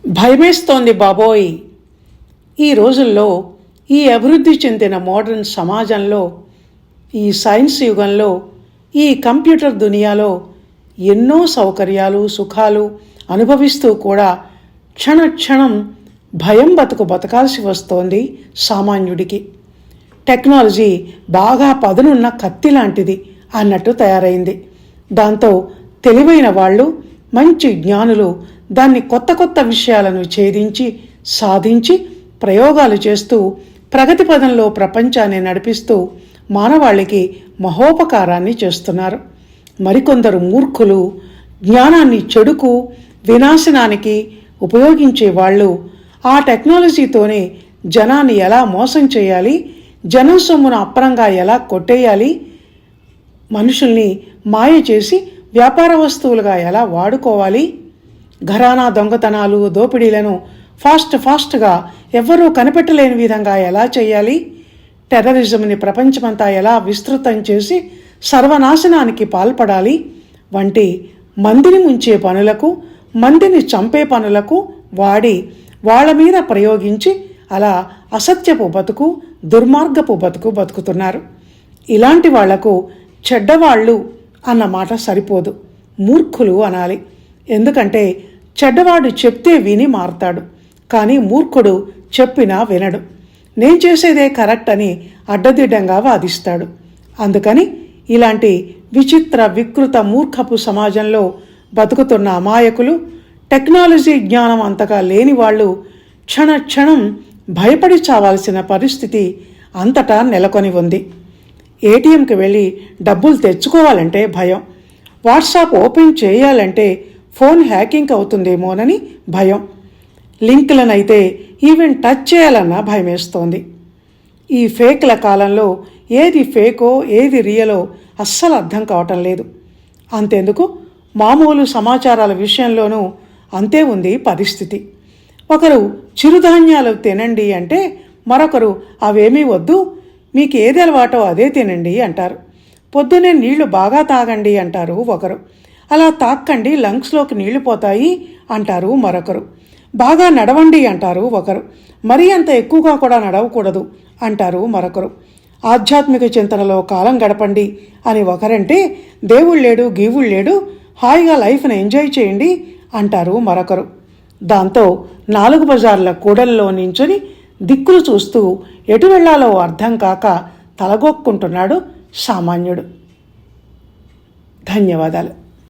భయమేస్తోంది బాబోయ్. ఈ రోజుల్లో ఈ అభివృద్ధి చెందిన మోడర్న్ సమాజంలో, ఈ సైన్స్ యుగంలో, ఈ కంప్యూటర్ దునియాలో ఎన్నో సౌకర్యాలు సుఖాలు అనుభవిస్తూ కూడా క్షణక్షణం భయం బతకాల్సి వస్తోంది సామాన్యుడికి. టెక్నాలజీ బాగా పదునున్న కత్తి లాంటిది అన్నట్టు తయారైంది. దాంతో తెలివైన వాళ్ళు, మంచి జ్ఞానులు దాన్ని కొత్త కొత్త విషయాలను ఛేదించి సాధించి ప్రయోగాలు చేస్తూ ప్రగతి పదంలో ప్రపంచాన్ని నడిపిస్తూ మానవాళికి మహోపకారాన్ని చేస్తున్నారు. మరికొందరు మూర్ఖులు జ్ఞానాన్ని చెడుకు వినాశనానికి ఉపయోగించే వాళ్ళు ఆ టెక్నాలజీతోనే జనాన్ని ఎలా మోసం చేయాలి, జనం సొమ్మును అప్పరంగా ఎలా కొట్టేయాలి, మనుషుల్ని మాయ చేసి వ్యాపార వస్తువులుగా ఎలా వాడుకోవాలి, ఘరానా దొంగతనాలు దోపిడీలను ఫాస్ట్గా ఎవ్వరూ కనిపెట్టలేని విధంగా ఎలా చేయాలి, టెర్రరిజంని ప్రపంచమంతా ఎలా విస్తృతం చేసి సర్వనాశనానికి పాల్పడాలి వంటి మందిని ముంచే పనులకు, మందిని చంపే పనులకు వాడి వాళ్ళ మీద ప్రయోగించి అలా అసత్యపు బతుకు, దుర్మార్గపు బతుకుతున్నారు. ఇలాంటి వాళ్లకు చెడ్డవాళ్ళు అన్న మాట సరిపోదు, మూర్ఖులు అనాలి. ఎందుకంటే చెడ్డవాడు చెప్తే విని మారతాడు, కానీ మూర్ఖుడు చెప్పినా వినడు. నేను చేసేదే కరెక్ట్ అని అడ్డదిడ్డంగా వాదిస్తాడు. అందుకని ఇలాంటి విచిత్ర వికృత మూర్ఖపు సమాజంలో బతుకుతున్న అమాయకులు, టెక్నాలజీ జ్ఞానం అంతగా లేని వాళ్ళు క్షణక్షణం భయపడి చావాల్సిన పరిస్థితి అంతటా నెలకొని ఉంది. ఏటీఎంకి వెళ్ళి డబ్బులు తెచ్చుకోవాలంటే భయం, వాట్సాప్ ఓపెన్ చేయాలంటే ఫోన్ హ్యాకింగ్ అవుతుందేమోనని భయం, లింకులనైతే ఈవెన్ టచ్ చేయాలన్నా భయమేస్తోంది. ఈ ఫేక్ల కాలంలో ఏది ఫేకో ఏది రియలో అస్సలు అర్థం కావటం లేదు. అంతెందుకు మామూలు సమాచారాల విషయంలోనూ అంతే ఉంది పరిస్థితి. ఒకరు చిరుధాన్యాలు తినండి అంటే మరొకరు అవేమీ వద్దు, మీకు ఏది అలవాటో అదే తినండి అంటారు. పొద్దునే నీళ్లు బాగా తాగండి అంటారు ఒకరు, అలా తాక్కండి లంగ్స్లోకి నీళ్లు పోతాయి అంటారు మరొకరు. బాగా నడవండి అంటారు ఒకరు, మరీ అంత ఎక్కువగా కూడా నడవకూడదు అంటారు మరొకరు. ఆధ్యాత్మిక చింతనలో కాలం గడపండి అని ఒకరంటే దేవుళ్ళేడు గీవుళ్ళేడు, హాయిగా లైఫ్ని ఎంజాయ్ చేయండి అంటారు మరొకరు. దాంతో 4 బజార్ల కూడల్లో నించుని దిక్కులు చూస్తూ ఎటు వెళ్లాలో అర్థం కాక తలగొక్కుంటున్నాడు సామాన్యుడు. ధన్యవాదాలు.